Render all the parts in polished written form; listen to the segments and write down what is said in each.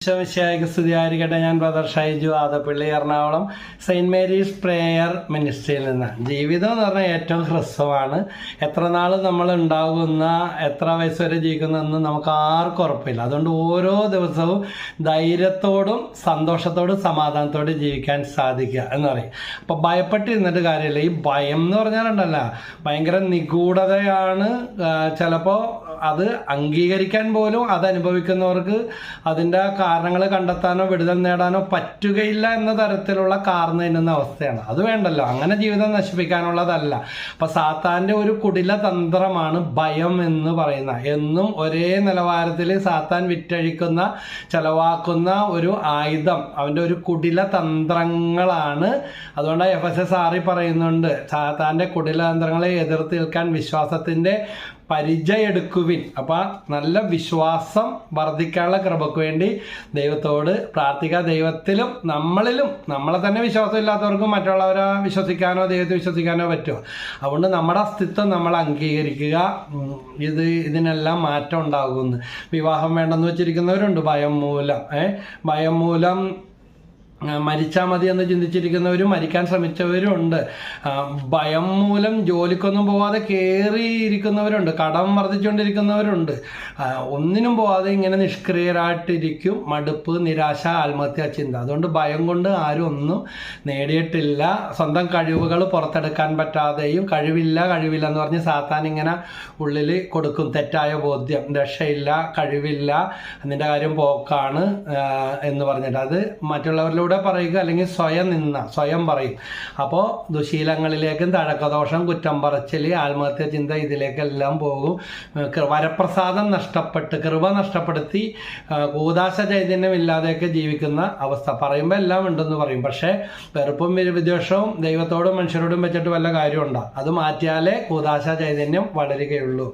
വിശേഷ സ്തുതിയായിരിക്കട്ടെ. ഞാൻ brother Shaiju Adappally, Ernakulam saint Mary's prayer മിനിസ്ട്രിയിൽ നിന്ന്. ജീവിതം എന്ന് പറഞ്ഞാൽ ഏറ്റവും ഹ്രസ്വമാണ്. എത്ര നാൾ നമ്മൾ ഉണ്ടാകുന്ന, എത്ര വയസ്സ് വരെ ജീവിക്കുന്നതെന്ന് നമുക്ക് ആർക്കും ഉറപ്പില്ല. അതുകൊണ്ട് ഓരോ ദിവസവും ധൈര്യത്തോടും സന്തോഷത്തോടും സമാധാനത്തോടും ജീവിക്കാൻ സാധിക്കുക എന്ന് പറയും. അപ്പോൾ ഭയപ്പെട്ടിരുന്നിട്ട് കാര്യമില്ല. ഈ ഭയം എന്ന് പറഞ്ഞാലുണ്ടല്ല, ഭയങ്കര നിഗൂഢതയാണ്. ചിലപ്പോൾ അത് അംഗീകരിക്കാൻ പോലും അത് അനുഭവിക്കുന്നവർക്ക് അതിൻ്റെ കാരണങ്ങൾ കണ്ടെത്താനോ വിടുതൽ നേടാനോ പറ്റുകയില്ല എന്ന തരത്തിലുള്ള കാർന്നു തിന്നുന്ന അവസ്ഥയാണ്. അത് വേണ്ടല്ലോ, അങ്ങനെ ജീവിതം നശിപ്പിക്കാനുള്ളതല്ല. അപ്പം സാത്താൻ്റെ ഒരു കുടില തന്ത്രമാണ് ഭയം എന്ന് പറയുന്ന. എന്നും ഒരേ നിലവാരത്തിൽ സാത്താൻ വിറ്റഴിക്കുന്ന, ചെലവാക്കുന്ന ഒരു ആയുധം, അവൻ്റെ ഒരു കുടില തന്ത്രങ്ങളാണ്. അതുകൊണ്ട് എഫെസസ് 6 പറയുന്നുണ്ട്, സാത്താൻ്റെ കുടില തന്ത്രങ്ങളെ എതിർത്ത് നിൽക്കാൻ വിശ്വാസത്തിൻ്റെ പരിചയെടുക്കുവിൻ. അപ്പം നല്ല വിശ്വാസം വർദ്ധിക്കാനുള്ള കൃപയ്ക്ക് വേണ്ടി ദൈവത്തോട് പ്രാർത്ഥിക്കുക. ദൈവത്തിലും നമ്മളിലും, നമ്മളെ തന്നെ വിശ്വാസം ഇല്ലാത്തവർക്കും മറ്റുള്ളവരെ വിശ്വസിക്കാനോ ദൈവത്തെ വിശ്വസിക്കാനോ പറ്റുമോ? അതുകൊണ്ട് നമ്മുടെ അസ്തിത്വം നമ്മൾ അംഗീകരിക്കുക. ഇതിനെല്ലാം മാറ്റം ഉണ്ടാകുമെന്ന്. വിവാഹം വേണ്ടെന്ന് വെച്ചിരിക്കുന്നവരുണ്ട് ഭയം മൂലം മരിച്ചാൽ മതി എന്ന് ചിന്തിച്ചിരിക്കുന്നവരും മരിക്കാൻ ശ്രമിച്ചവരും ഉണ്ട്. ഭയം മൂലം ജോലിക്കൊന്നും പോവാതെ കയറിയിരിക്കുന്നവരുണ്ട്. കടം വർദ്ധിച്ചുകൊണ്ടിരിക്കുന്നവരുണ്ട്. ഒന്നിനും പോവാതെ ഇങ്ങനെ നിഷ്ക്രിയരായിട്ടിരിക്കും. മടുപ്പ്, നിരാശ, ആത്മഹത്യാ ചിന്ത. അതുകൊണ്ട് ഭയം കൊണ്ട് ആരും ഒന്നും നേടിയിട്ടില്ല. സ്വന്തം കഴിവുകൾ പുറത്തെടുക്കാൻ പറ്റാതെയും കഴിവില്ല എന്ന് പറഞ്ഞ് സാത്താൻ ഇങ്ങനെ ഉള്ളിൽ കൊടുക്കും തെറ്റായ ബോധ്യം. രക്ഷയില്ല, കഴിവില്ല, അതിൻ്റെ കാര്യം പോക്കാണ് എന്ന് പറഞ്ഞിട്ട് അത് മറ്റുള്ളവരിലൂടെ പറയുക, അല്ലെങ്കിൽ സ്വയം പറയും. അപ്പോൾ ദുശീലങ്ങളിലേക്കും തഴക്കദോഷം, കുറ്റം പറച്ചിൽ, ആത്മഹത്യ ചിന്ത, ഇതിലേക്കെല്ലാം പോകും. വരപ്രസാദം നഷ്ടപ്പെട്ട്, കൃപ നഷ്ടപ്പെടുത്തി, കൂദാശ ചൈതന്യം ഇല്ലാതെയൊക്കെ ജീവിക്കുന്ന അവസ്ഥ. പറയുമ്പോൾ എല്ലാം ഉണ്ടെന്ന് പറയും, പക്ഷേ വെറുപ്പും വിദ്വേഷവും ദൈവത്തോടും മനുഷ്യരോടും വെച്ചിട്ട് വല്ല കാര്യമുണ്ടോ? അത് മാറ്റിയാലേ കൂദാശ ചൈതന്യം വളരുകയുള്ളൂ.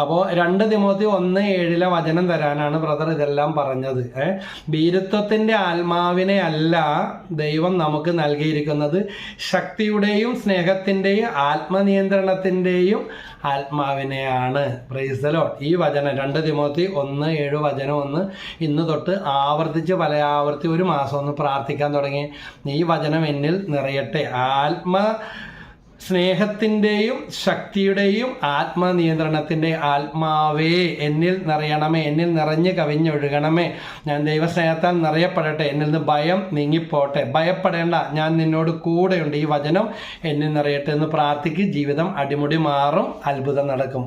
അപ്പോൾ 2 തിമോത്തി 1:7 വചനം തരാനാണ് ബ്രദർ ഇതെല്ലാം പറഞ്ഞത്. ഭീരുത്വത്തിൻ്റെ ആത്മാവിനെ അല്ല ദൈവം നമുക്ക് നൽകിയിരിക്കുന്നത്, ശക്തിയുടെയും സ്നേഹത്തിൻ്റെയും ആത്മനിയന്ത്രണത്തിൻ്റെയും ആത്മാവിനെയാണ്. Praise the Lord. ഈ വചനം 2 തിമോത്തി 1:7 വചനം ഇന്ന് തൊട്ട് ആവർത്തിച്ച് പല ആവർത്തി ഒരു മാസം ഒന്ന് പ്രാർത്ഥിക്കാൻ തുടങ്ങി. ഈ വചനം എന്നിൽ നിറയട്ടെ. സ്നേഹത്തിൻ്റെയും ശക്തിയുടെയും ആത്മനിയന്ത്രണത്തിൻ്റെ ആത്മാവേ എന്നിൽ നിറയണമേ, എന്നിൽ നിറഞ്ഞ് കവിഞ്ഞൊഴുകണമേ. ഞാൻ ദൈവസ്നേഹത്താൽ നിറയപ്പെടട്ടെ, എന്നിൽ നിന്ന് ഭയം നീങ്ങിപ്പോട്ടെ. ഭയപ്പെടേണ്ട, ഞാൻ നിന്നോട് കൂടെയുണ്ട്. ഈ വചനം എന്നിൽ നിറയട്ടെ എന്ന് പ്രാർത്ഥിക്ക്. ജീവിതം അടിമുടി മാറും, അത്ഭുതം നടക്കും.